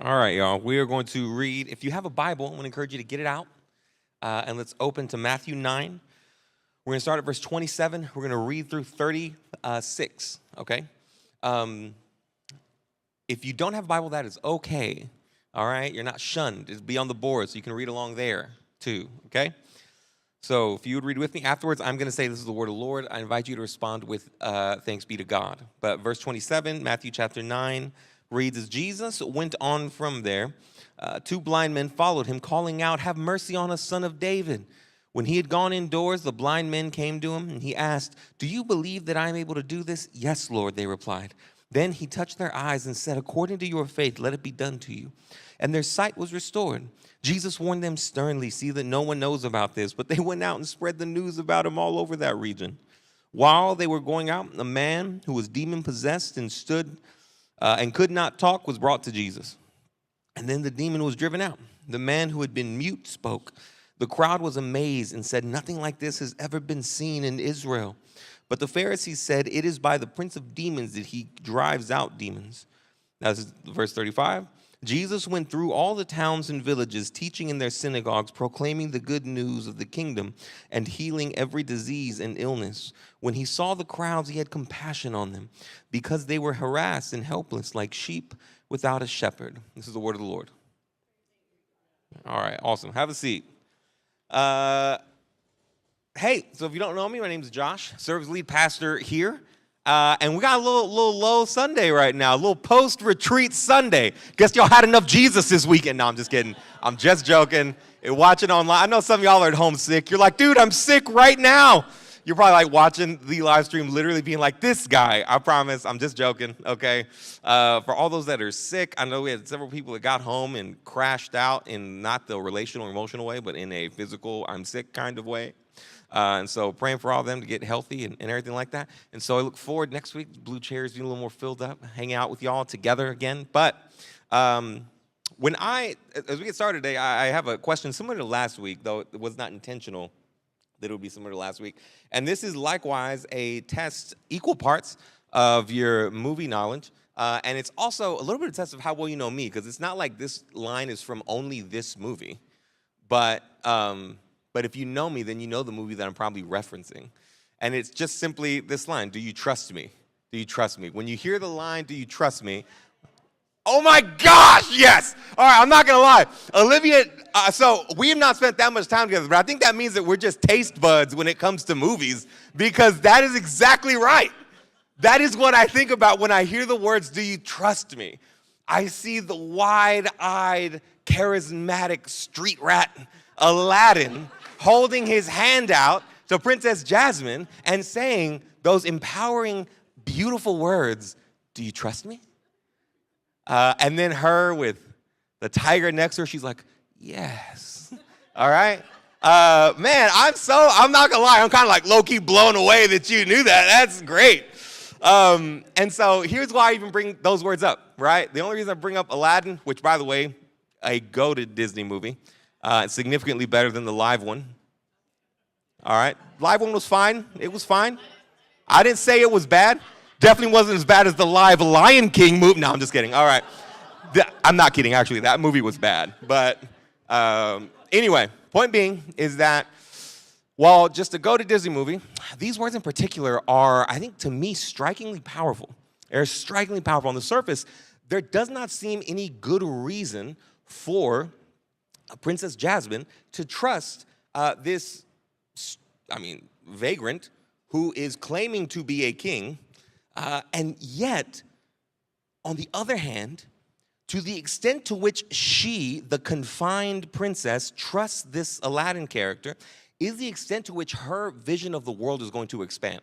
All right, y'all. We are going to read. If you have a Bible, I want to encourage you to get it out. And let's open to Matthew 9. We're going to start at verse 27. We're going to read through 36, okay? If you don't have a Bible, that is okay, all right? You're not shunned. It's be on the board, so you can read along there, too, okay? So if you would read with me afterwards, I'm going to say this is the word of the Lord. I invite you to respond with thanks be to God. But verse 27, Matthew chapter 9, reads, as Jesus went on from there, two blind men followed him, calling out, have mercy on us, son of David. When he had gone indoors, the blind men came to him, and he asked, do you believe that I am able to do this? Yes, Lord, they replied. Then he touched their eyes and said, according to your faith, let it be done to you. And their sight was restored. Jesus warned them sternly, see that no one knows about this, but they went out and spread the news about him all over that region. While they were going out, a man who was demon-possessed and stood and could not talk was brought to Jesus. And then the demon was driven out. The man who had been mute spoke. The crowd was amazed and said, nothing like this has ever been seen in Israel. But the Pharisees said, it is by the prince of demons that he drives out demons. That's verse 35. Jesus went through all the towns and villages, teaching in their synagogues, proclaiming the good news of the kingdom, and healing every disease and illness. When he saw the crowds, he had compassion on them, because they were harassed and helpless like sheep without a shepherd. This is the word of the Lord. All right, awesome. Have a seat. Hey, so if you don't know me, my name is Josh, serves lead pastor here. And we got a little low Sunday right now, a little post-retreat Sunday. Guess y'all had enough Jesus this weekend. No, I'm just kidding. I'm just joking. You're watching online. I know some of y'all are at home sick. You're like, dude, I'm sick right now. You're probably like watching the live stream, literally being like, this guy. I promise. I'm just joking, okay? For all those that are sick, I know we had several people that got home and crashed out in not the relational or emotional way, but in a physical, I'm sick kind of way. And so praying for all of them to get healthy and everything like that. And so I look forward next week, Blue Chairs being a little more filled up, hanging out with y'all together again. But as we get started today, I have a question similar to last week, though it was not intentional that it would be similar to last week. And this is likewise a test, equal parts of your movie knowledge. And it's also a little bit of a test of how well you know me, because it's not like this line is from only this movie. But if you know me, then you know the movie that I'm probably referencing. And it's just simply this line, do you trust me? Do you trust me? When you hear the line, do you trust me? Oh my gosh, yes! All right, I'm not gonna lie. Olivia, so we have not spent that much time together, but I think that means that we're just taste buds when it comes to movies, because that is exactly right. That is what I think about when I hear the words, do you trust me? I see the wide-eyed, charismatic street rat Aladdin holding his hand out to Princess Jasmine and saying those empowering, beautiful words, do you trust me? And then her with the tiger next to her, she's like, yes. All right? Man, I'm not gonna lie, I'm kind of like low-key blown away that you knew that. That's great. And so here's why I even bring those words up, right? The only reason I bring up Aladdin, which by the way, a goated Disney movie, significantly better than the live one. All right, live one was fine. It was fine. I didn't say it was bad. Definitely wasn't as bad as the live Lion King movie. No, I'm just kidding. All right, I'm not kidding. Actually, that movie was bad. But anyway, point being is that while just a go to Disney movie, these words in particular are, I think, to me, strikingly powerful. They're strikingly powerful. On the surface, there does not seem any good reason for Princess Jasmine to trust this, vagrant who is claiming to be a king, and yet, on the other hand, to the extent to which she, the confined princess, trusts this Aladdin character, is the extent to which her vision of the world is going to expand,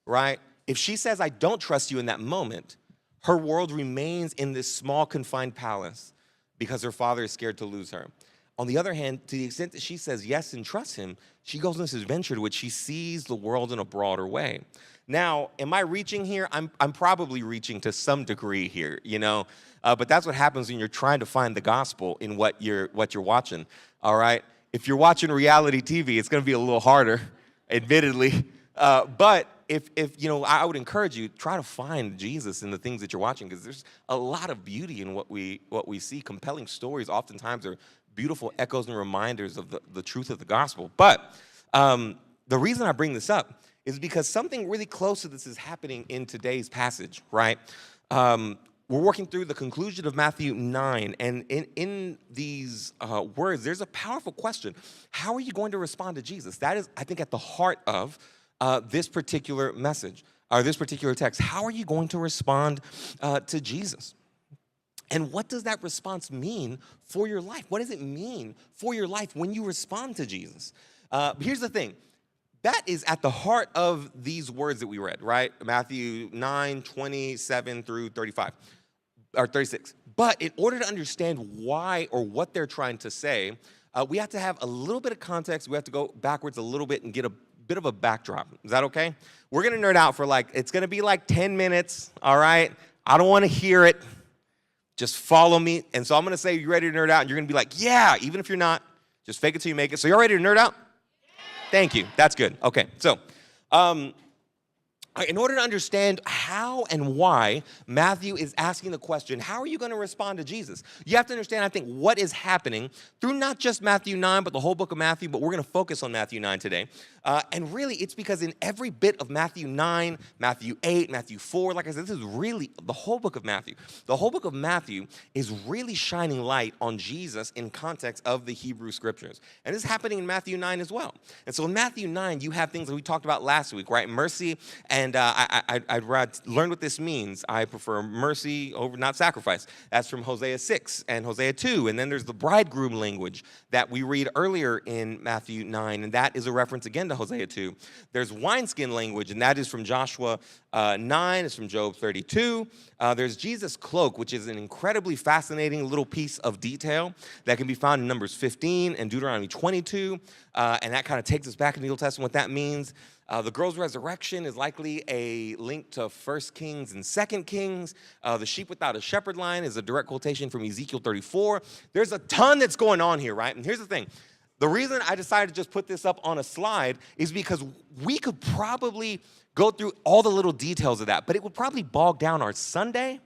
right? If she says, I don't trust you in that moment, her world remains in this small, confined palace because her father is scared to lose her. On the other hand, to the extent that she says yes and trusts him, she goes on this adventure to which she sees the world in a broader way. Now, am I reaching here? I'm probably reaching to some degree here, you know? But that's what happens when you're trying to find the gospel in what you're watching, all right? If you're watching reality TV, it's going to be a little harder, admittedly. But if you know, I would encourage you, try to find Jesus in the things that you're watching, because there's a lot of beauty in what we see. Compelling stories oftentimes are beautiful echoes and reminders of the truth of the gospel. But the reason I bring this up is because something really close to this is happening in today's passage, right? We're working through the conclusion of Matthew 9, and in these words, there's a powerful question. How are you going to respond to Jesus? That is, I think, at the heart of this particular message, or this particular text. How are you going to respond to Jesus? And what does that response mean for your life? What does it mean for your life when you respond to Jesus? Here's the thing. That is at the heart of these words that we read, right? Matthew 9, 27 through 35, or 36. But in order to understand why or what they're trying to say, we have to have a little bit of context. We have to go backwards a little bit and get a bit of a backdrop. Is that okay? We're going to nerd out for it's going to be like 10 minutes, all right? I don't want to hear it. Just follow me. And so I'm going to say, you ready to nerd out? And you're going to be like, yeah, even if you're not, just fake it till you make it. So you're ready to nerd out? Thank you. That's good. Okay. So, in order to understand how and why Matthew is asking the question, how are you going to respond to Jesus? You have to understand, I think, what is happening through not just Matthew 9, but the whole book of Matthew, but we're going to focus on Matthew 9 today. And really, it's because in every bit of Matthew 9, Matthew 8, Matthew 4, like I said, this is really the whole book of Matthew. The whole book of Matthew is really shining light on Jesus in context of the Hebrew Scriptures. And this is happening in Matthew 9 as well. And so in Matthew 9, you have things that we talked about last week, right? Mercy, and I'd learn what this means. I prefer mercy over not sacrifice. That's from Hosea 6 and Hosea 2. And then there's the bridegroom language that we read earlier in Matthew 9, and that is a reference again to Hosea 2. There's wineskin language, and that is from Joshua 9. It's from Job 32. There's Jesus' cloak, which is an incredibly fascinating little piece of detail that can be found in Numbers 15 and Deuteronomy 22. And that kind of takes us back in the Old Testament, what that means. The girl's resurrection is likely a link to 1 Kings and 2 Kings. The sheep without a shepherd line is a direct quotation from Ezekiel 34. There's a ton that's going on here, right? And here's the thing. The reason I decided to just put this up on a slide is because we could probably go through all the little details of that, but it would probably bog down our Sunday.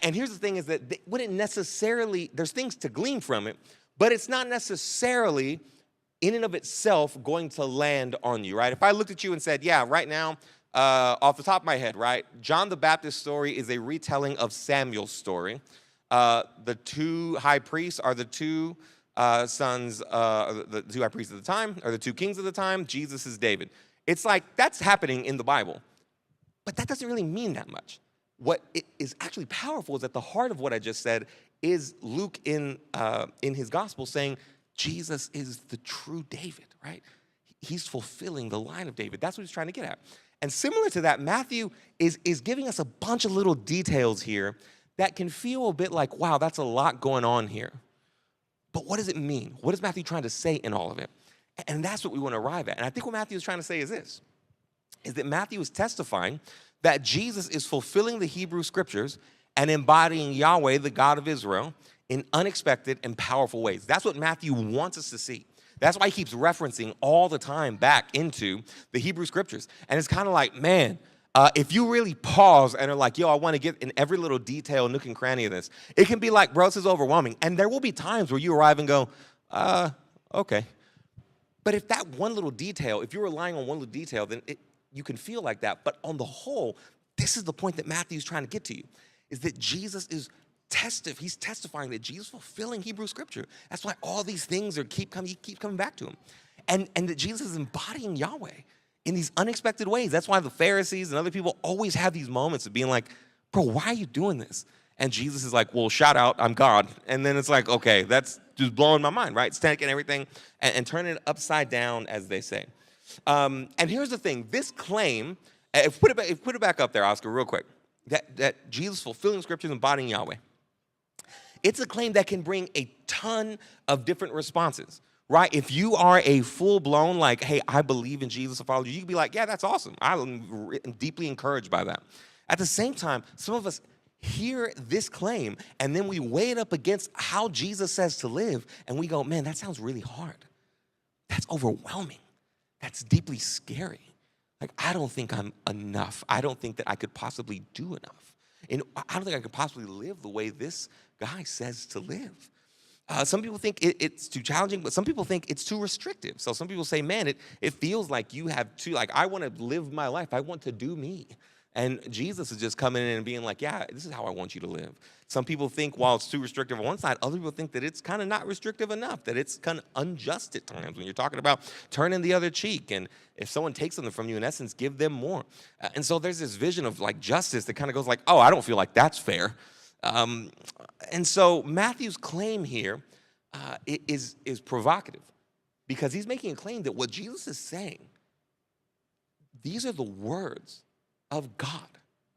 And here's the thing is that they wouldn't necessarily, there's things to glean from it, but it's not necessarily in and of itself going to land on you, right? If I looked at you and said, yeah, right now, off the top of my head, right, John the Baptist's story is a retelling of Samuel's story. The two high priests are the two sons, the two high priests at the time, or the two kings of the time. Jesus is David. It's like, that's happening in the Bible. But that doesn't really mean that much. What is actually powerful is at the heart of what I just said is Luke in his gospel saying, Jesus is the true David, right? He's fulfilling the line of David. That's what he's trying to get at. And similar to that, Matthew is giving us a bunch of little details here that can feel a bit like, wow, that's a lot going on here. But what does it mean? What is Matthew trying to say in all of it? And that's what we want to arrive at. And I think what Matthew is trying to say is this, is that Matthew is testifying that Jesus is fulfilling the Hebrew Scriptures and embodying Yahweh, the God of Israel, in unexpected and powerful ways. That's what Matthew wants us to see. That's why he keeps referencing all the time back into the Hebrew Scriptures. And it's kind of like, man, if you really pause and are like, yo, I want to get in every little detail, nook and cranny of this, it can be like, bro, this is overwhelming. And there will be times where you arrive and go, okay. But if that one little detail, if you're relying on one little detail, then you can feel like that. But on the whole, this is the point that Matthew's trying to get to you, is that Jesus is he's testifying that Jesus is fulfilling Hebrew Scripture. That's why all these things keep coming back to him. And that Jesus is embodying Yahweh in these unexpected ways. That's why the Pharisees and other people always have these moments of being like, bro, why are you doing this? And Jesus is like, well, shout out, I'm God. And then it's like, okay, that's just blowing my mind, right? It's taking everything and turning it upside down, as they say. And here's the thing. This claim, put it back up there, Oscar, real quick, that Jesus fulfilling Scriptures and embodying Yahweh. It's a claim that can bring a ton of different responses, right? If you are a full-blown, like, hey, I believe in Jesus, I follow you, you can be like, yeah, that's awesome. I'm deeply encouraged by that. At the same time, some of us hear this claim, and then we weigh it up against how Jesus says to live, and we go, man, that sounds really hard. That's overwhelming. That's deeply scary. Like, I don't think I'm enough. I don't think that I could possibly do enough. And I don't think I could possibly live the way this guy says to live. Some people think it's too challenging, but some people think it's too restrictive. So some people say, man, it feels like you have too, like, I want to live my life. I want to do me. And Jesus is just coming in and being like, yeah, this is how I want you to live. Some people think while it's too restrictive on one side, other people think that it's kind of not restrictive enough, that it's kind of unjust at times when you're talking about turning the other cheek. And if someone takes something from you, in essence, give them more. And so there's this vision of like justice that kind of goes like, oh, I don't feel like that's fair. And so Matthew's claim here is provocative because he's making a claim that what Jesus is saying, these are the words of God.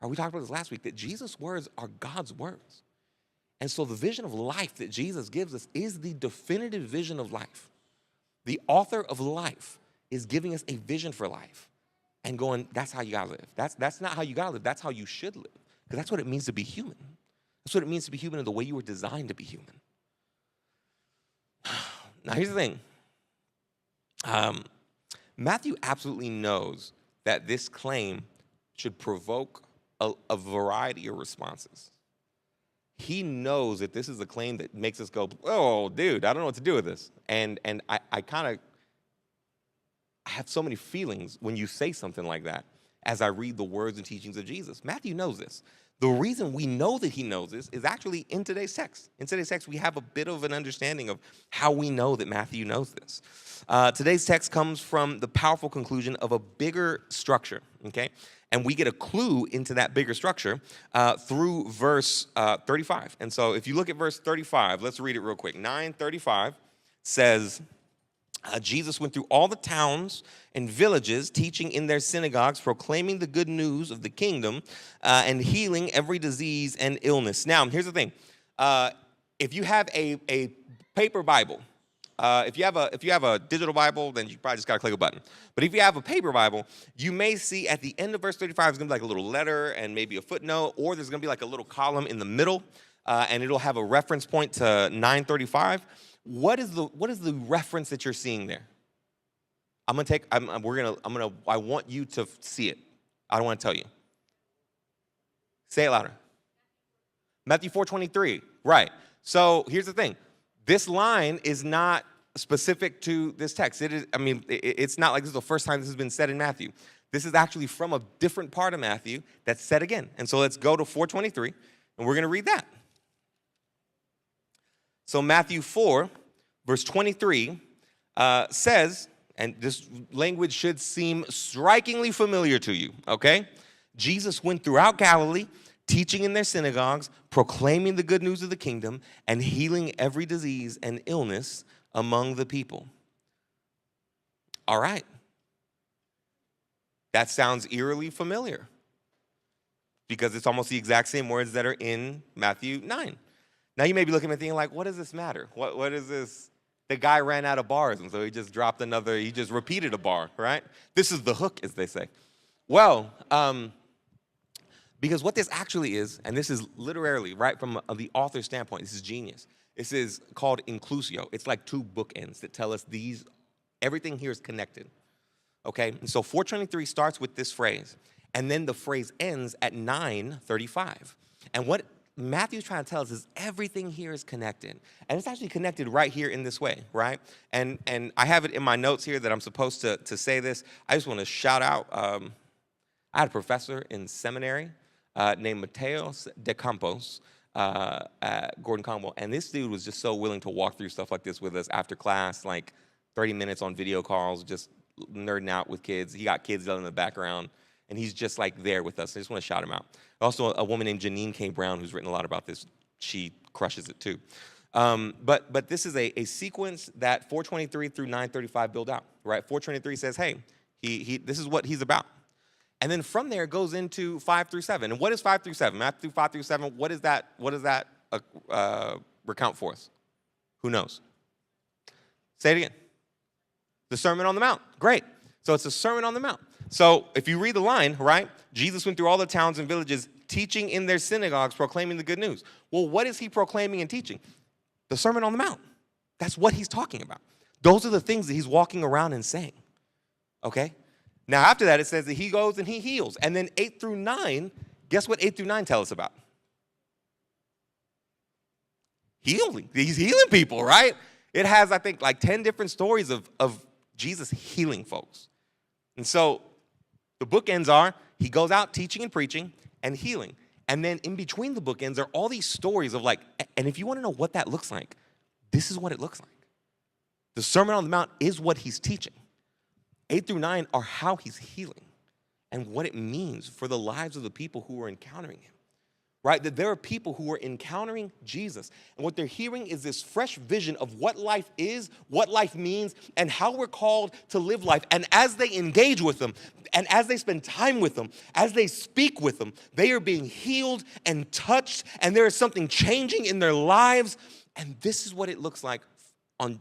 We talked about this last week, that Jesus' words are God's words. And so the vision of life that Jesus gives us is the definitive vision of life. The author of life is giving us a vision for life and going, that's how you gotta live. That's not how you gotta live, that's how you should live. Because that's what it means to be human. That's what it means to be human in the way you were designed to be human. Now, here's the thing. Matthew absolutely knows that this claim should provoke a variety of responses. He knows that this is a claim that makes us go, oh, dude, I don't know what to do with this. And I have so many feelings when you say something like that as I read the words and teachings of Jesus. Matthew knows this. The reason we know that he knows this is actually in today's text. In today's text, we have a bit of an understanding of how we know that Matthew knows this. Today's text comes from the powerful conclusion of a bigger structure, okay? And we get a clue into that bigger structure through verse 35. And so if you look at verse 35, let's read it real quick. 9:35 says, Jesus went through all the towns and villages, teaching in their synagogues, proclaiming the good news of the kingdom, and healing every disease and illness. Now, here's the thing. If you have a paper Bible, if you have a digital Bible, then you probably just got to click a button. But if you have a paper Bible, you may see at the end of verse 35, there's going to be like a little letter and maybe a footnote, or there's going to be like a little column in the middle, and it'll have a reference point to 9:35. What is the reference that you're seeing there? I want you to see it. I don't want to tell you. Say it louder. Matthew 4:23. Right. So here's the thing. This line is not specific to this text. It's not like this is the first time this has been said in Matthew. This is actually from a different part of Matthew that's said again. And so let's go to 4:23, and we're going to read that. So Matthew 4, verse 23 says, and this language should seem strikingly familiar to you, okay? Jesus went throughout Galilee, teaching in their synagogues, proclaiming the good news of the kingdom, and healing every disease and illness among the people. All right. That sounds eerily familiar because it's almost the exact same words that are in Matthew 9. Now, you may be looking at me thinking, like, what does this matter? What is this? The guy ran out of bars, and so he just repeated a bar, right? This is the hook, as they say. Well, because what this actually is, and this is literally, right, from the author's standpoint, this is genius. This is called inclusio. It's like two bookends that tell us everything here is connected, okay? And so 4:23 starts with this phrase, and then the phrase ends at 9:35. And what Matthew's trying to tell us is everything here is connected. And it's actually connected right here in this way, right? And I have it in my notes here that I'm supposed to say this. I just want to shout out, I had a professor in seminary named Mateos de Campos at Gordon Conwell. And this dude was just so willing to walk through stuff like this with us after class, like 30 minutes on video calls, just nerding out with kids. He got kids in the background. And he's just like there with us. I just want to shout him out. Also, a woman named Janine K. Brown, who's written a lot about this. She crushes it too. But this is a sequence that 4:23 through 9:35 build out, right? 4:23 says, hey, this is what he's about. And then from there it goes into 5 through 7. And what is 5 through 7? Matthew 5 through 7, what does that recount for us? Who knows? Say it again. The Sermon on the Mount. Great. So it's a Sermon on the Mount. So if you read the line, right, Jesus went through all the towns and villages, teaching in their synagogues, proclaiming the good news. Well, what is he proclaiming and teaching? The Sermon on the Mount. That's what he's talking about. Those are the things that he's walking around and saying, okay? Now, after that, it says that he goes and he heals. And then 8 through 9, guess what 8 through 9 tell us about? Healing. He's healing people, right? It has, I think, like 10 different stories of Jesus healing folks. And so the bookends are he goes out teaching and preaching and healing. And then in between the bookends are all these stories of like, and if you want to know what that looks like, this is what it looks like. The Sermon on the Mount is what he's teaching. 8 through 9 are how he's healing and what it means for the lives of the people who are encountering him. Right? That there are people who are encountering Jesus, and what they're hearing is this fresh vision of what life is, what life means, and how we're called to live life. And as they engage with them, and as they spend time with them, as they speak with them, they are being healed and touched, and there is something changing in their lives. And this is what it looks like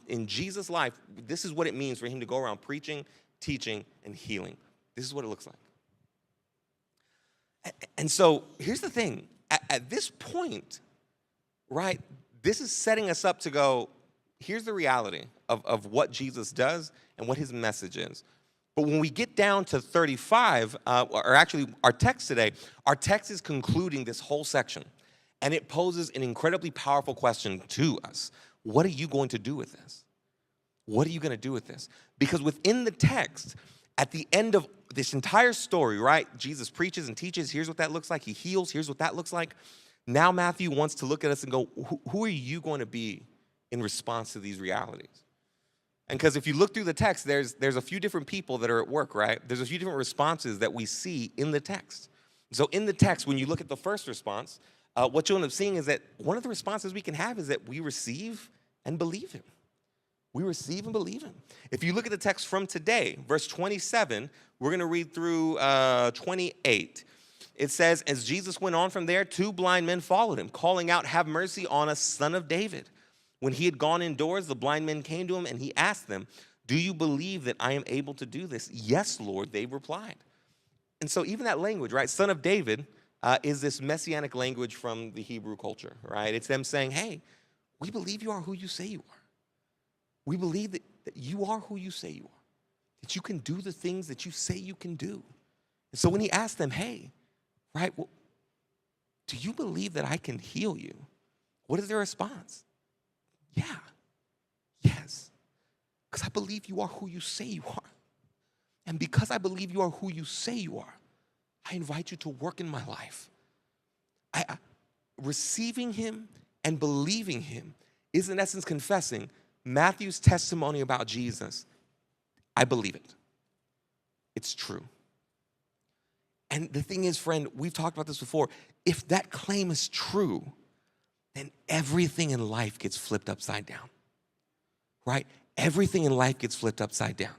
in Jesus' life. This is what it means for him to go around preaching, teaching, and healing. This is what it looks like. And so here's the thing. At this point, right, this is setting us up to go, here's the reality of what Jesus does and what his message is. But when we get down to 35, or actually our text today, our text is concluding this whole section. And it poses an incredibly powerful question to us. What are you going to do with this? What are you going to do with this? Because within the text, at the end of this entire story, right, Jesus preaches and teaches. Here's what that looks like. He heals. Here's what that looks like. Now Matthew wants to look at us and go, who are you going to be in response to these realities? And because if you look through the text, there's a few different people that are at work, right? There's a few different responses that we see in the text. So in the text, when you look at the first response, what you'll end up seeing is that one of the responses we can have is that we receive and believe him. We receive and believe him. If you look at the text from today, verse 27, we're going to read through 28. It says, as Jesus went on from there, 2 blind men followed him, calling out, have mercy on us, Son of David. When he had gone indoors, the blind men came to him, and he asked them, do you believe that I am able to do this? Yes, Lord, they replied. And so even that language, right, Son of David, is this messianic language from the Hebrew culture, right? It's them saying, hey, we believe you are who you say you are. We believe that you are who you say you are, that you can do the things that you say you can do. And so when he asked them, hey, right, well, do you believe that I can heal you? What is their response? Yeah, yes, because I believe you are who you say you are. And because I believe you are who you say you are, I invite you to work in my life. Receiving him and believing him is in essence confessing Matthew's testimony about Jesus. I believe it. It's true. And the thing is, friend, we've talked about this before. If that claim is true, then everything in life gets flipped upside down, right? Everything in life gets flipped upside down.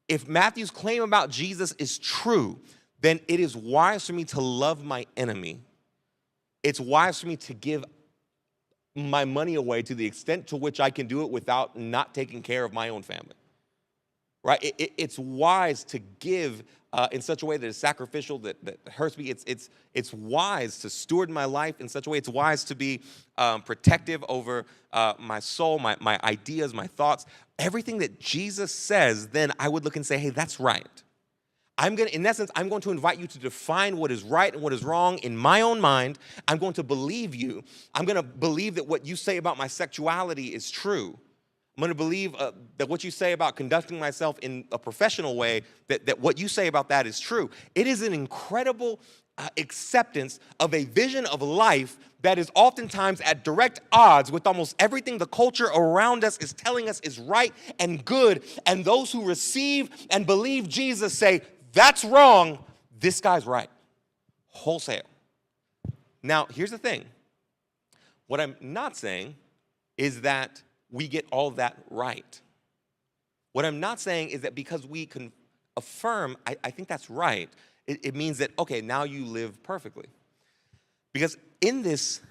If Matthew's claim about Jesus is true, then it is wise for me to love my enemy. It's wise for me to give my money away to the extent to which I can do it without not taking care of my own family, right? It's wise to give in such a way that is sacrificial, that hurts me. It's wise to steward my life in such a way. It's wise to be protective over my soul, my ideas, my thoughts. Everything that Jesus says, then I would look and say, hey, that's right. In essence, I'm going to invite you to define what is right and what is wrong in my own mind. I'm going to believe you. I'm going to believe that what you say about my sexuality is true. I'm going to believe that what you say about conducting myself in a professional way, that what you say about that is true. It is an incredible acceptance of a vision of life that is oftentimes at direct odds with almost everything the culture around us is telling us is right and good. And those who receive and believe Jesus say, that's wrong, this guy's right, wholesale. Now, here's the thing. What I'm not saying is that we get all that right. What I'm not saying is that because we can affirm, I think that's right, it means that, okay, now you live perfectly. Because in this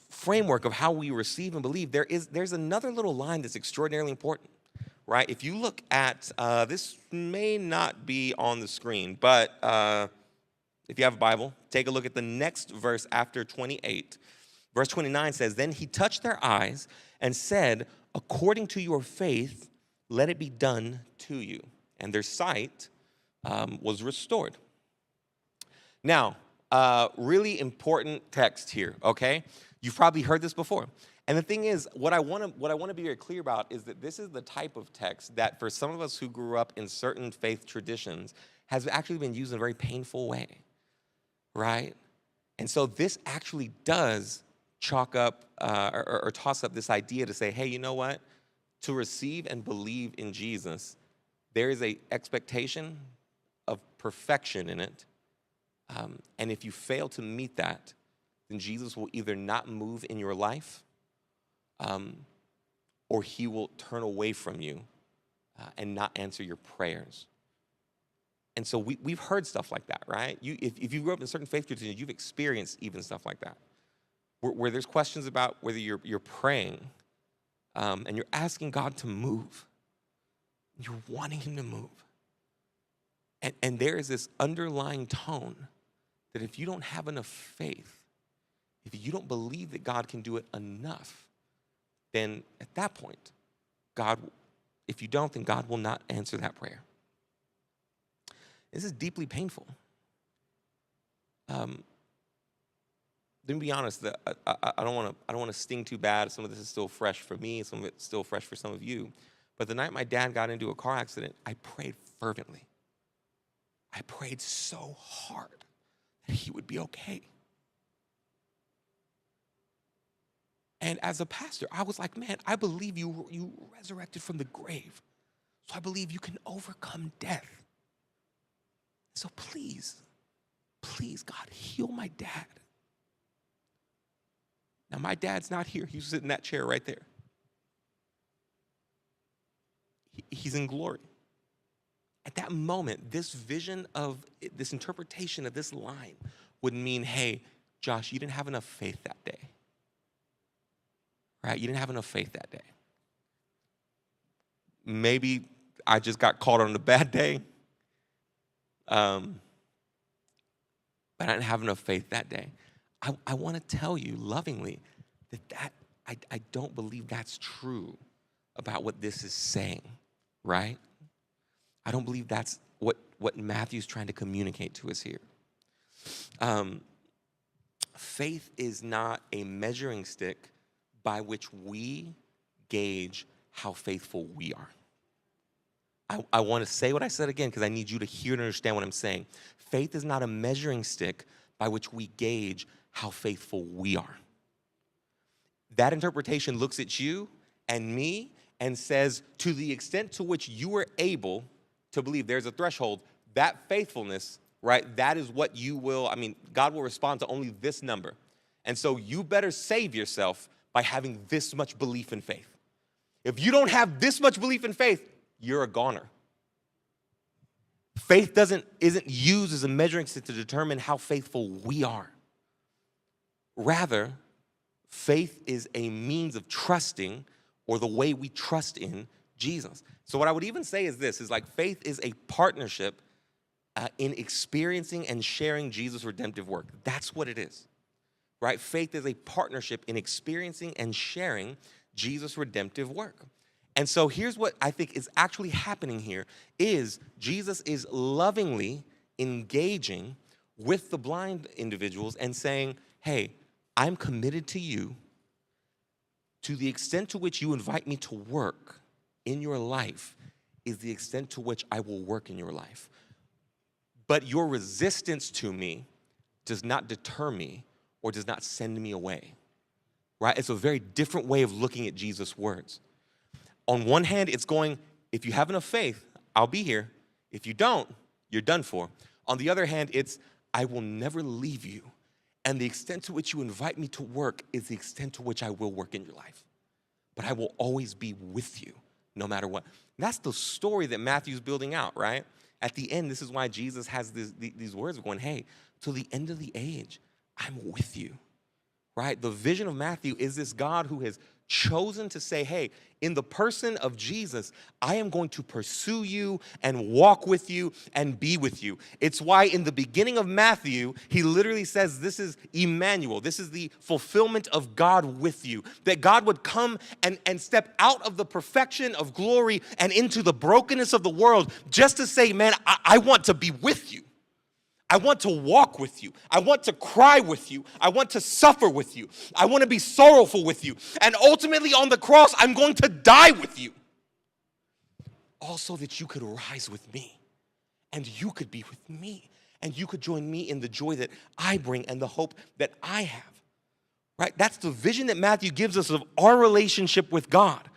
framework of how we receive and believe, there's another little line that's extraordinarily important. Right? If you look at, this may not be on the screen, but if you have a Bible, take a look at the next verse after 28. Verse 29 says, then he touched their eyes and said, according to your faith, let it be done to you. And their sight was restored. Now, really important text here, okay? You've probably heard this before. And the thing is, what I want to be very clear about is that this is the type of text that for some of us who grew up in certain faith traditions has actually been used in a very painful way, right? And so this actually does chalk up or toss up this idea to say, hey, you know what? To receive and believe in Jesus, there is an expectation of perfection in it. And if you fail to meet that, then Jesus will either not move in your life or he will turn away from you and not answer your prayers. And so we've heard stuff like that, right? If you grew up in certain faith traditions, you've experienced even stuff like that, where there's questions about whether you're praying and you're asking God to move. You're wanting him to move. And there is this underlying tone that if you don't have enough faith, if you don't believe that God can do it enough, then at that point, if you don't, then God will not answer that prayer. This is deeply painful. Let me be honest. I don't want to sting too bad. Some of this is still fresh for me. Some of it's still fresh for some of you. But the night my dad got into a car accident, I prayed fervently. I prayed so hard that he would be okay. And as a pastor, I was like, man, I believe you resurrected from the grave. So I believe you can overcome death. So please, God, heal my dad. Now, my dad's not here. He's sitting in that chair right there. He's in glory. At that moment, this vision of, this interpretation of this line would mean, hey, Josh, you didn't have enough faith that day. Right? You didn't have enough faith that day. Maybe I just got caught on a bad day. But I didn't have enough faith that day. I want to tell you lovingly that I don't believe that's true about what this is saying, right? I don't believe that's what Matthew's trying to communicate to us here. Faith is not a measuring stick by which we gauge how faithful we are. I want to say what I said again because I need you to hear and understand what I'm saying. Faith is not a measuring stick by which we gauge how faithful we are. That interpretation looks at you and me and says, to the extent to which you are able to believe there's a threshold, that faithfulness, right, that is what you will, God will respond to only this number. And so you better save yourself by having this much belief and faith. If you don't have this much belief and faith, you're a goner. Faith isn't used as a measuring stick to determine how faithful we are. Rather, faith is a means of trusting, or the way we trust in Jesus. So what I would even say is this, is like faith is a partnership in experiencing and sharing Jesus' redemptive work. That's what it is, right? Faith is a partnership in experiencing and sharing Jesus' redemptive work. And so here's what I think is actually happening here is Jesus is lovingly engaging with the blind individuals and saying, hey, I'm committed to you to the extent to which you invite me to work in your life is the extent to which I will work in your life. But your resistance to me does not deter me or does not send me away, right? It's a very different way of looking at Jesus' words. On one hand, it's going, if you have enough faith, I'll be here. If you don't, you're done for. On the other hand, it's, I will never leave you. And the extent to which you invite me to work is the extent to which I will work in your life. But I will always be with you, no matter what. And that's the story that Matthew's building out, right? At the end, this is why Jesus has these words of going, hey, till the end of the age, I'm with you, right? The vision of Matthew is this God who has chosen to say, hey, in the person of Jesus, I am going to pursue you and walk with you and be with you. It's why in the beginning of Matthew, he literally says, this is Emmanuel. This is the fulfillment of God with you. That God would come and step out of the perfection of glory and into the brokenness of the world just to say, man, I want to be with you. I want to walk with you. I want to cry with you. I want to suffer with you. I want to be sorrowful with you. And ultimately on the cross, I'm going to die with you. Also that you could rise with me and you could be with me and you could join me in the joy that I bring and the hope that I have. Right? That's the vision that Matthew gives us of our relationship with God.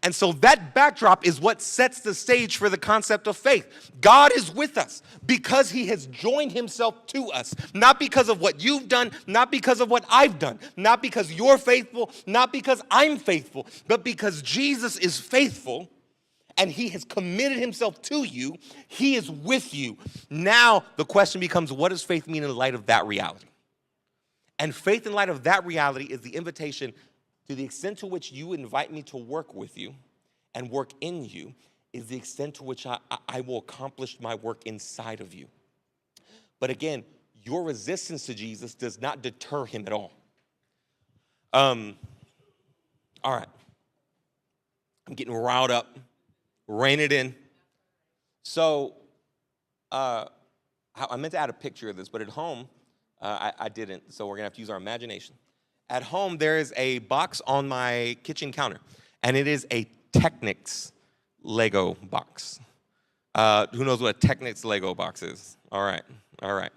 And so that backdrop is what sets the stage for the concept of faith. God is with us because he has joined himself to us. Not because of what you've done, not because of what I've done, not because you're faithful, not because I'm faithful, but because Jesus is faithful and he has committed himself to you. He is with you. Now the question becomes, what does faith mean in light of that reality? And faith in light of that reality is the invitation to the extent to which you invite me to work with you and work in you is the extent to which I will accomplish my work inside of you. But again, your resistance to Jesus does not deter him at all. All right. I'm getting riled up. Rein it in. So I meant to add a picture of this, but at home, I didn't. So we're going to have to use our imagination. At home, there is a box on my kitchen counter, and it is a Technics Lego box. Who knows what a Technics Lego box is? All right.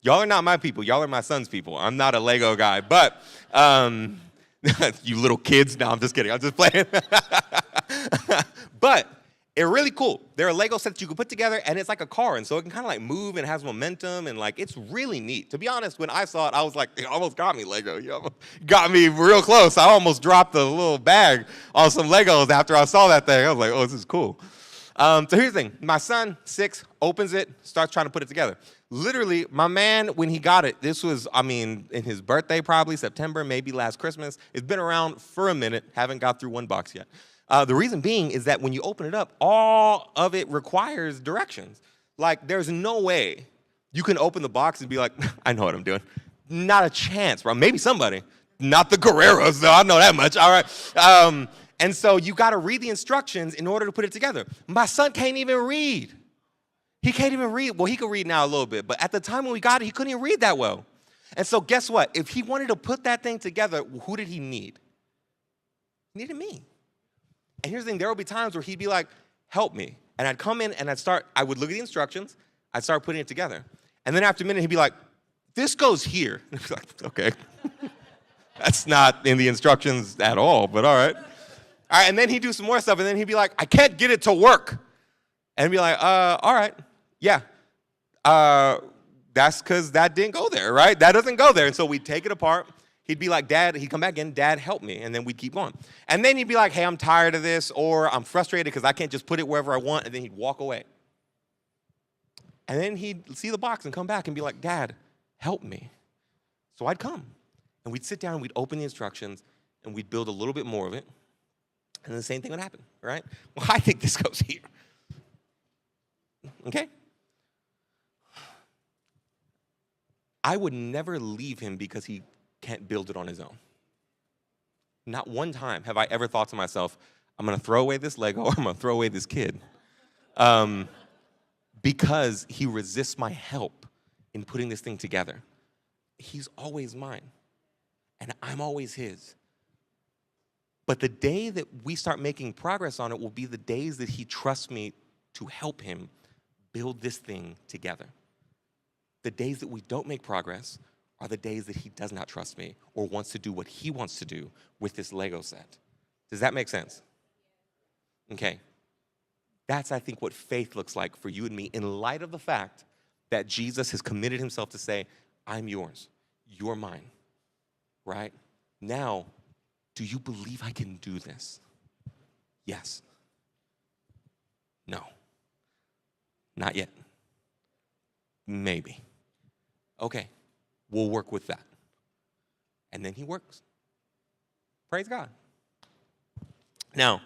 Y'all are not my people. Y'all are my son's people. I'm not a Lego guy, but you little kids. No, I'm just kidding. I'm just playing. But they're really cool. They're a Lego set that you can put together, and it's like a car, and so it can kind of like move and has momentum, and like it's really neat. To be honest, when I saw it, I was like, it almost got me, Lego. You almost got me real close. I almost dropped the little bag on some Legos after I saw that thing. I was like, oh, this is cool. So here's the thing. My son, 6, opens it, starts trying to put it together. Literally, my man, when he got it, this was, in his birthday probably, September, maybe last Christmas. It's been around for a minute. Haven't got through one box yet. The reason being is that when you open it up, all of it requires directions. Like, there's no way you can open the box and be like, I know what I'm doing. Not a chance, bro. Maybe somebody. Not the Guerreros, though. I know that much. All right. And so you got to read the instructions in order to put it together. My son can't even read. He can't even read. Well, he can read now a little bit, but at the time when we got it, he couldn't even read that well. And so guess what? If he wanted to put that thing together, who did he need? He needed me. And here's the thing, there will be times where he'd be like, help me. And I'd come in and I would look at the instructions, I'd start putting it together. And then after a minute, he'd be like, this goes here. And I'd be like, okay. That's not in the instructions at all, but all right. All right, and then he'd do some more stuff, and then he'd be like, I can't get it to work. And I'd be like, all right, yeah. That's because that didn't go there, right? That doesn't go there. And so we'd take it apart. He'd be like, Dad, he'd come back in, Dad, help me. And then we'd keep going. And then he'd be like, hey, I'm tired of this, or I'm frustrated because I can't just put it wherever I want, and then he'd walk away. And then he'd see the box and come back and be like, Dad, help me. So I'd come, and we'd sit down, and we'd open the instructions, and we'd build a little bit more of it, and then the same thing would happen, right? Well, I think this goes here. Okay? I would never leave him because he can't build it on his own. Not one time have I ever thought to myself, I'm going to throw away this Lego or I'm going to throw away this kid. Because he resists my help in putting this thing together. He's always mine, and I'm always his. But the day that we start making progress on it will be the days that he trusts me to help him build this thing together. The days that we don't make progress are the days that he does not trust me or wants to do what he wants to do with this Lego set. Does that make sense? Okay. That's, I think, what faith looks like for you and me in light of the fact that Jesus has committed himself to say, I'm yours, you're mine, right? Now, do you believe I can do this? Yes. No. Not yet. Maybe. Okay, we'll work with that. And then he works. Praise God. Now,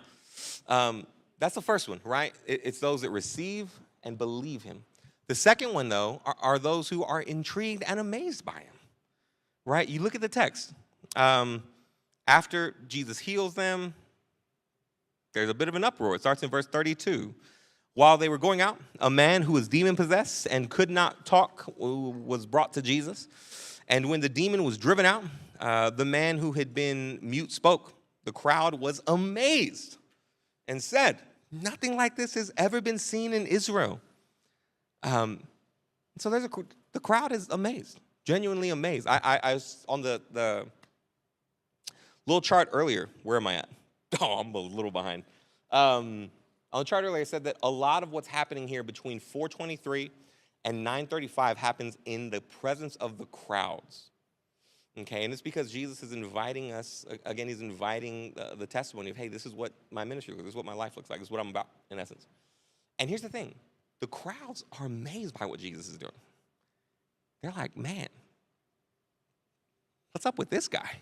that's the first one, right? It's those that receive and believe him. The second one, though, are those who are intrigued and amazed by him, right? You look at the text. After Jesus heals them, there's a bit of an uproar. It starts in verse 32. While they were going out, a man who was demon-possessed and could not talk was brought to Jesus. And when the demon was driven out, the man who had been mute spoke. The crowd was amazed and said, "Nothing like this has ever been seen in Israel." So the crowd is amazed, genuinely amazed. I was on the little chart earlier. Where am I at? Oh, I'm a little behind. On the chart earlier, I said that a lot of what's happening here between 4:23 and 9:35 happens in the presence of the crowds. Okay, and it's because Jesus is inviting us, again, he's inviting the testimony of, hey, this is what my ministry looks like, this is what my life looks like, this is what I'm about, in essence. And here's the thing, the crowds are amazed by what Jesus is doing. They're like, man, what's up with this guy,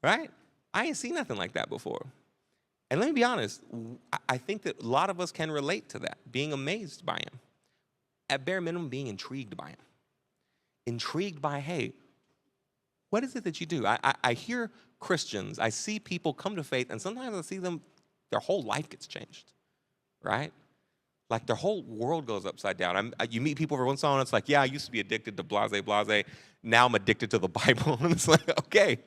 right? I ain't seen nothing like that before. And let me be honest, I think that a lot of us can relate to that, being amazed by him. At bare minimum, being intrigued by him. Intrigued by, hey, what is it that you do? I hear Christians, I see people come to faith, and sometimes I see them, their whole life gets changed, right? Like their whole world goes upside down. You meet people every once in a while, and it's like, yeah, I used to be addicted to blase. Now I'm addicted to the Bible. And it's like, okay,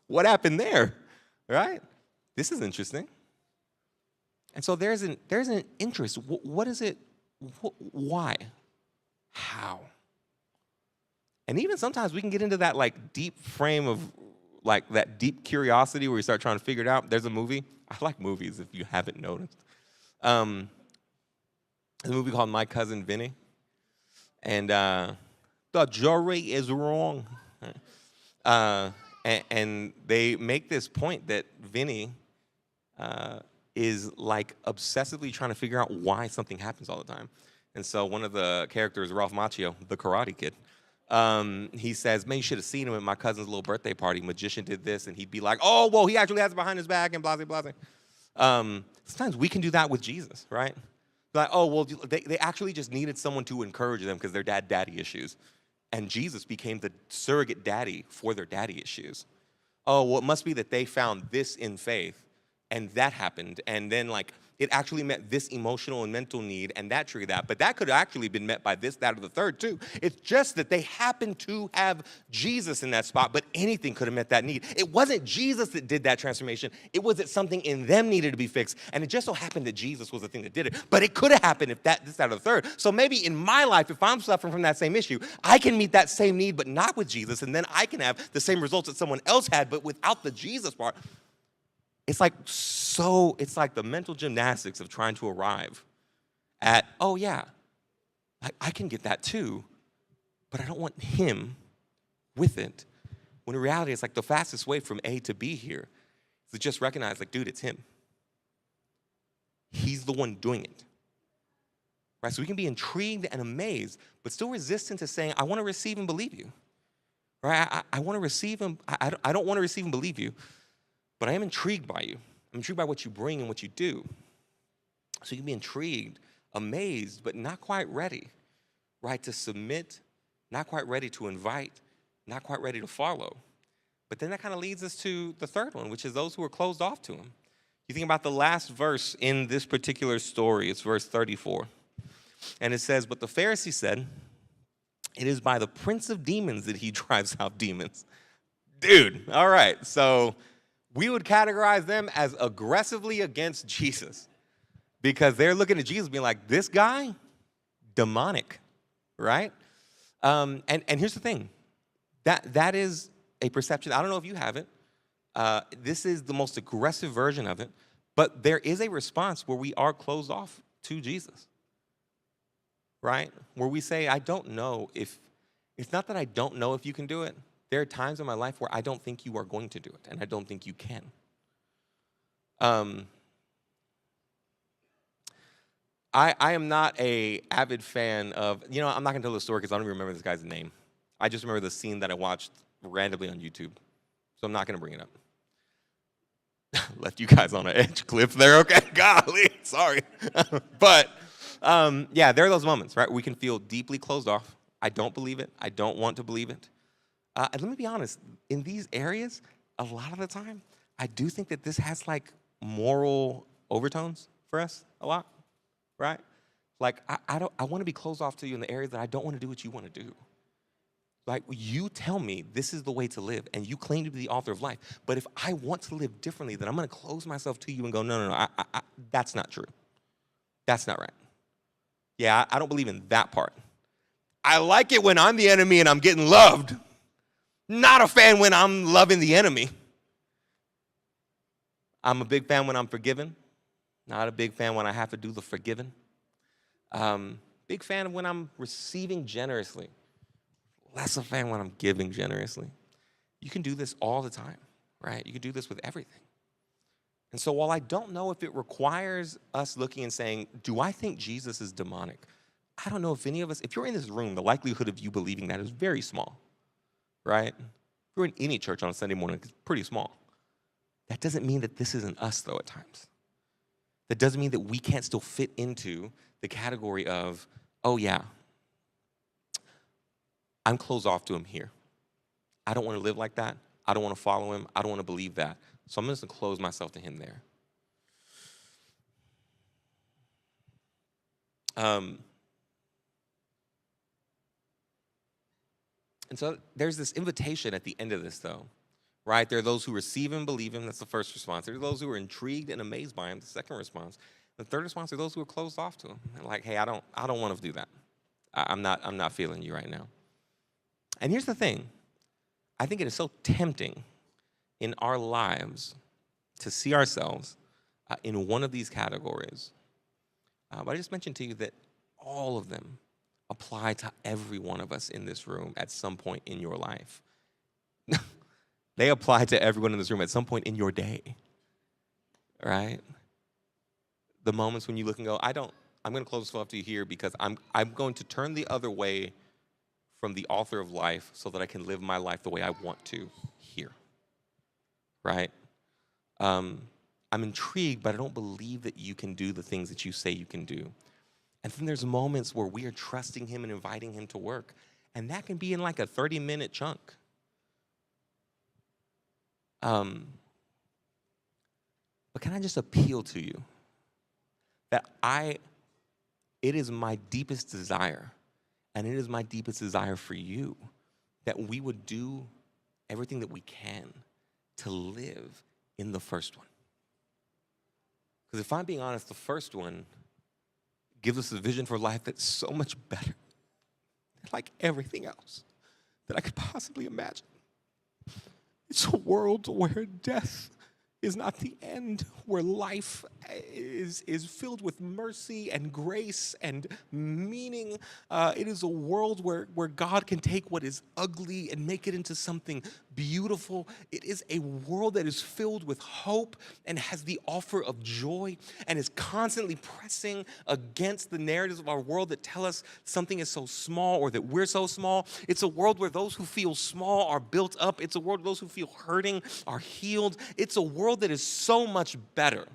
what happened there, right? This is interesting. And so there's an interest. What is it? Why? How? And even sometimes we can get into that like deep frame of like that deep curiosity where you start trying to figure it out. There's a movie. I like movies if you haven't noticed. There's a movie called My Cousin Vinny. And the jury is wrong. And they make this point that Vinny is like obsessively trying to figure out why something happens all the time. And so one of the characters, Ralph Macchio, the Karate Kid, he says, man, you should have seen him at my cousin's little birthday party. Magician did this. And he'd be like, oh, well, he actually has it behind his back and blase. Sometimes we can do that with Jesus, right? Like, oh, well, they actually just needed someone to encourage them because their daddy issues. And Jesus became the surrogate daddy for their daddy issues. Oh, well, it must be that they found this in faith, and that happened. And then, like, it actually met this emotional and mental need, and that triggered that. But that could have actually been met by this, that, or the third, too. It's just that they happened to have Jesus in that spot, but anything could have met that need. It wasn't Jesus that did that transformation. It was that something in them needed to be fixed, and it just so happened that Jesus was the thing that did it. But it could have happened if this, that, or the third. So maybe in my life, if I'm suffering from that same issue, I can meet that same need, but not with Jesus, and then I can have the same results that someone else had, but without the Jesus part. It's like the mental gymnastics of trying to arrive at, oh yeah, I can get that too, but I don't want him with it. When in reality, it's like the fastest way from A to B here is to just recognize, like, dude, it's him. He's the one doing it. Right? So we can be intrigued and amazed, but still resistant to saying, I want to receive and believe you. Right? I want to receive him. I don't want to receive and believe you. But I am intrigued by you. I'm intrigued by what you bring and what you do. So you can be intrigued, amazed, but not quite ready, right, to submit, not quite ready to invite, not quite ready to follow. But then that kind of leads us to the third one, which is those who are closed off to him. You think about the last verse in this particular story. It's verse 34. And it says, but the Pharisee said, it is by the prince of demons that he drives out demons. Dude, all right, so we would categorize them as aggressively against Jesus because they're looking at Jesus being like, this guy, demonic, right? And here's the thing. That is a perception. I don't know if you have it. This is the most aggressive version of it. But there is a response where we are closed off to Jesus, right? Where we say, I don't know if, it's not that I don't know if you can do it. There are times in my life where I don't think you are going to do it, and I don't think you can. I am not an avid fan of, I'm not going to tell the story because I don't even remember this guy's name. I just remember the scene that I watched randomly on YouTube, so I'm not going to bring it up. Left you guys on an edge cliff there, okay? Golly, sorry. But yeah, there are those moments, right? We can feel deeply closed off. I don't believe it. I don't want to believe it. And let me be honest, in these areas, a lot of the time, I do think that this has like moral overtones for us a lot, right? Like I want to be closed off to you in the areas that I don't want to do what you want to do. Like, you tell me this is the way to live, and you claim to be the author of life. But if I want to live differently, then I'm going to close myself to you and go, no, that's not true. That's not right. Yeah, I don't believe in that part. I like it when I'm the enemy and I'm getting loved. Not a fan when I'm loving the enemy. I'm a big fan when I'm forgiven. Not a big fan when I have to do the forgiven. Big fan when I'm receiving generously. Less a fan when I'm giving generously. You can do this all the time, right? You can do this with everything. And so while I don't know if it requires us looking and saying, do I think Jesus is demonic? I don't know if any of us, if you're in this room, the likelihood of you believing that is very small, right? If you're in any church on a Sunday morning, it's pretty small. That doesn't mean that this isn't us, though, at times. That doesn't mean that we can't still fit into the category of, oh, yeah, I'm closed off to him here. I don't want to live like that. I don't want to follow him. I don't want to believe that. So I'm just going to close myself to him there. And so there's this invitation at the end of this, though, right? There are those who receive him, believe him. That's the first response. There are those who are intrigued and amazed by him. The second response. The third response are those who are closed off to him. They're like, hey, I don't want to do that. I'm not feeling you right now. And here's the thing. I think it is so tempting in our lives to see ourselves in one of these categories. But I just mentioned to you that all of them apply to every one of us in this room at some point in your life. They apply to everyone in this room at some point in your day, right? The moments when you look and go, I'm going to close this off to you here because I'm going to turn the other way from the author of life so that I can live my life the way I want to here, right? I'm intrigued, but I don't believe that you can do the things that you say you can do. And then there's moments where we are trusting him and inviting him to work, and that can be in like a 30-minute chunk. But can I just appeal to you that it is my deepest desire, and it is my deepest desire for you, that we would do everything that we can to live in the first one. Because if I'm being honest, the first one gives us a vision for life that's so much better than like everything else that I could possibly imagine. It's a world where death is not the end, where life is filled with mercy and grace and meaning. It is a world where God can take what is ugly and make it into something beautiful. It is a world that is filled with hope and has the offer of joy and is constantly pressing against the narratives of our world that tell us something is so small or that we're so small. It's a world where those who feel small are built up. It's a world where those who feel hurting are healed. It's a world that is so much better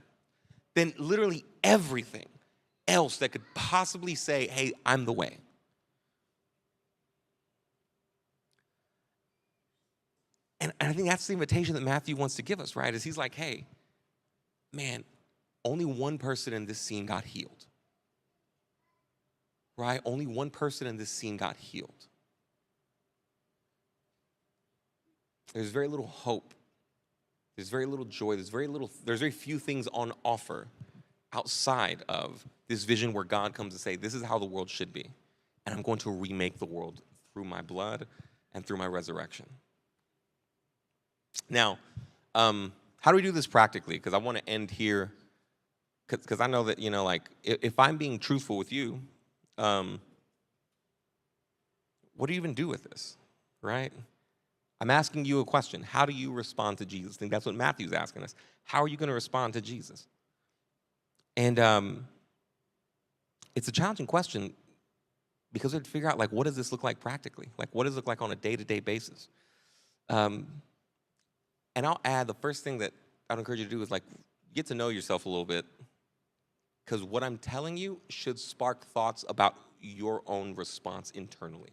than literally everything else that could possibly say, hey, I'm the way. And I think that's the invitation that Matthew wants to give us, right? Is he's like, hey, man, only one person in this scene got healed. Right? Only one person in this scene got healed. There's very little hope. There's very little joy. There's very few things on offer outside of this vision where God comes to say, this is how the world should be. And I'm going to remake the world through my blood and through my resurrection. Now, how do we do this practically? Because I want to end here, because I know that, if I'm being truthful with you, what do you even do with this, right? I'm asking you a question. How do you respond to Jesus? I think that's what Matthew's asking us. How are you going to respond to Jesus? And it's a challenging question because we have to figure out, what does this look like practically? What does it look like on a day-to-day basis? And I'll add the first thing that I'd encourage you to do is like get to know yourself a little bit, because what I'm telling you should spark thoughts about your own response internally.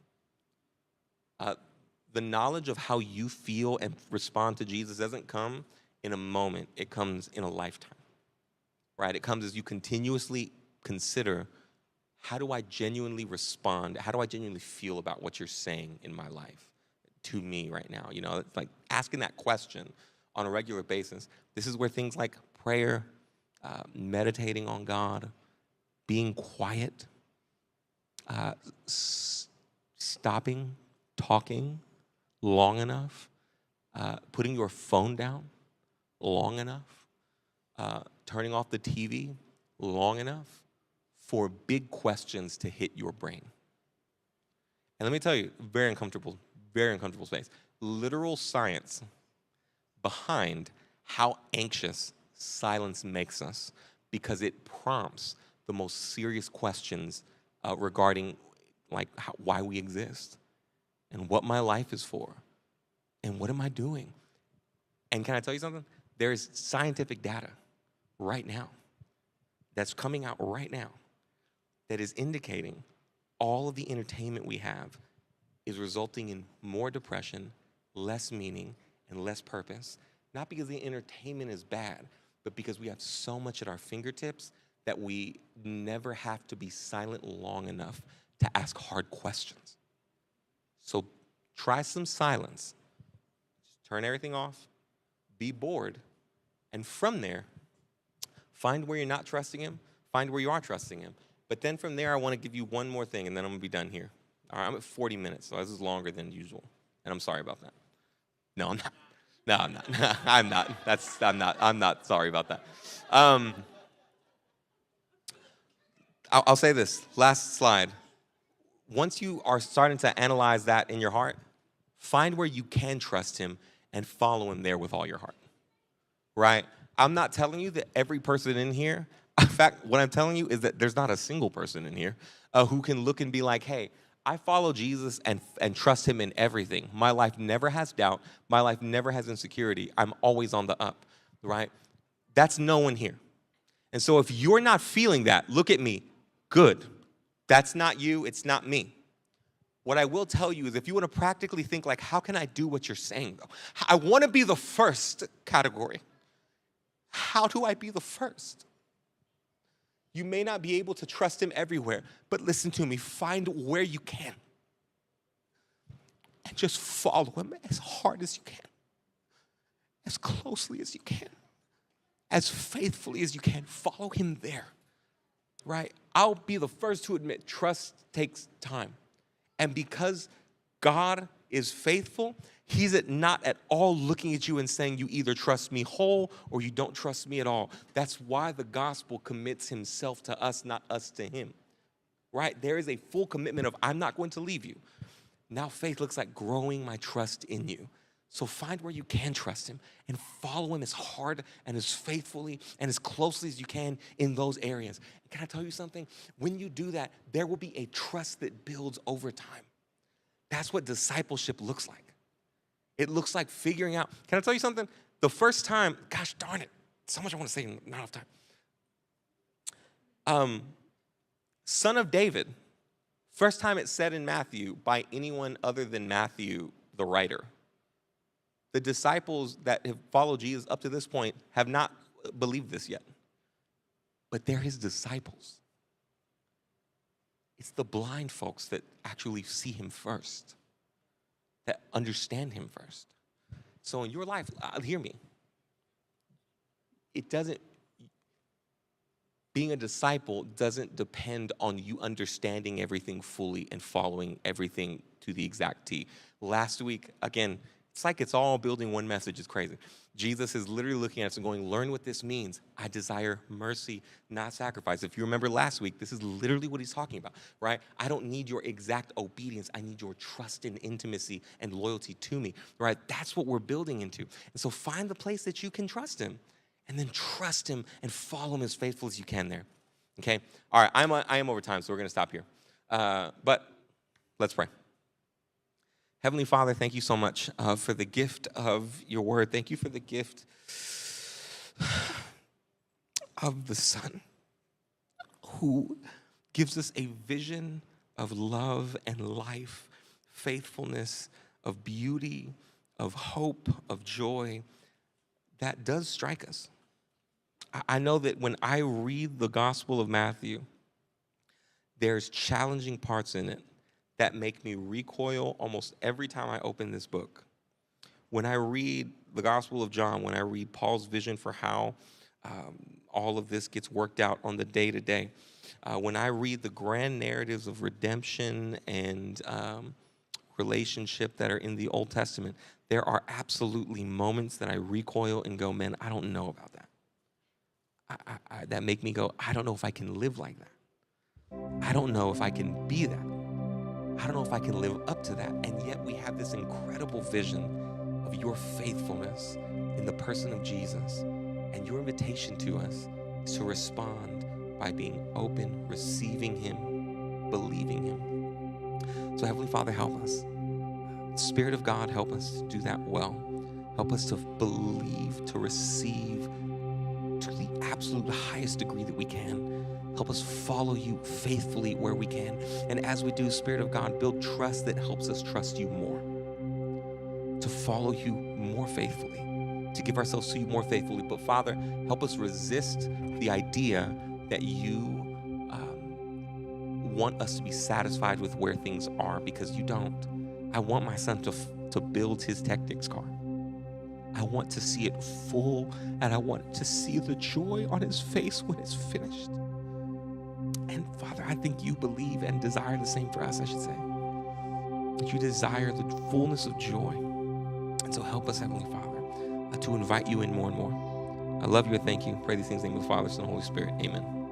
The knowledge of how you feel and respond to Jesus doesn't come in a moment. It comes in a lifetime, right? It comes as you continuously consider, how do I genuinely respond? How do I genuinely feel about what you're saying in my life to me right now? You know, it's like asking that question on a regular basis. This is where things like prayer, meditating on God, being quiet, stopping talking long enough, putting your phone down long enough, turning off the TV long enough for big questions to hit your brain. And let me tell you, very uncomfortable space. Literal science behind how anxious silence makes us, because it prompts the most serious questions regarding like why we exist and what my life is for and what am I doing. And can I tell you something? There's scientific data right now that's coming out right now that is indicating all of the entertainment we have is resulting in more depression, less meaning, and less purpose. Not because the entertainment is bad, but because we have so much at our fingertips that we never have to be silent long enough to ask hard questions. So try some silence. Just turn everything off, be bored, and from there, find where you're not trusting him, find where you are trusting him. But then from there, I want to give you one more thing, and then I'm going to be done here. All right, I'm at 40 minutes, so this is longer than usual, and I'm sorry about that. No, I'm not. No, I'm not. I'm not. I'm not sorry about that. I'll say this, last slide. Once you are starting to analyze that in your heart, find where you can trust him and follow him there with all your heart, right? I'm not telling you that every person in here, in fact, what I'm telling you is that there's not a single person in here who can look and be like, hey, I follow Jesus and trust him in everything. My life never has doubt. My life never has insecurity. I'm always on the up, right? That's no one here. And so if you're not feeling that, look at me. Good. That's not you. It's not me. What I will tell you is if you want to practically think like, how can I do what you're saying, though? I want to be the first category. How do I be the first? You may not be able to trust him everywhere, but listen to me, find where you can. And just follow him as hard as you can, as closely as you can, as faithfully as you can. Follow him there, right? I'll be the first to admit trust takes time. And because God is faithful, he's not at all looking at you and saying you either trust me whole or you don't trust me at all. That's why the gospel commits himself to us, not us to him, right? There is a full commitment of I'm not going to leave you. Now faith looks like growing my trust in you. So find where you can trust him and follow him as hard and as faithfully and as closely as you can in those areas. Can I tell you something? When you do that, there will be a trust that builds over time. That's what discipleship looks like. It looks like figuring out. Can I tell you something? The first time, gosh darn it, so much I want to say, not enough time. Son of David, first time it's said in Matthew by anyone other than Matthew, the writer. The disciples that have followed Jesus up to this point have not believed this yet. But they're his disciples. It's the blind folks that actually see him first, that understand him first. So in your life, hear me. Being a disciple doesn't depend on you understanding everything fully and following everything to the exact T. Last week, again, it's like it's all building one message. It's crazy. Jesus is literally looking at us and going, learn what this means. I desire mercy, not sacrifice. If you remember last week, this is literally what he's talking about, right? I don't need your exact obedience. I need your trust and intimacy and loyalty to me, right? That's what we're building into. And so find the place that you can trust him and then trust him and follow him as faithful as you can there, okay? All right, I am over time, so we're going to stop here. But let's pray. Heavenly Father, thank you so much for the gift of your word. Thank you for the gift of the Son, who gives us a vision of love and life, faithfulness, of beauty, of hope, of joy, that does strike us. I know that when I read the Gospel of Matthew, there's challenging parts in it that make me recoil almost every time I open this book. When I read the Gospel of John, when I read Paul's vision for how all of this gets worked out on the day-to-day, when I read the grand narratives of redemption and relationship that are in the Old Testament, there are absolutely moments that I recoil and go, man, I don't know about that. That make me go, I don't know if I can live like that. I don't know if I can be that. I don't know if I can live up to that. And yet we have this incredible vision of your faithfulness in the person of Jesus. And your invitation to us is to respond by being open, receiving him, believing him. So Heavenly Father, help us. Spirit of God, help us to do that well. Help us to believe, to receive to the absolute highest degree that we can. Help us follow you faithfully where we can. And as we do, Spirit of God, build trust that helps us trust you more, to follow you more faithfully, to give ourselves to you more faithfully. But Father, help us resist the idea that you want us to be satisfied with where things are, because you don't. I want my son to build his Technics car. I want to see it full, and I want to see the joy on his face when it's finished. And Father, I think you believe and desire the same for us, I should say. That you desire the fullness of joy. And so help us, Heavenly Father, to invite you in more and more. I love you and thank you. Pray these things in the name of the Father, Son, and Holy Spirit. Amen.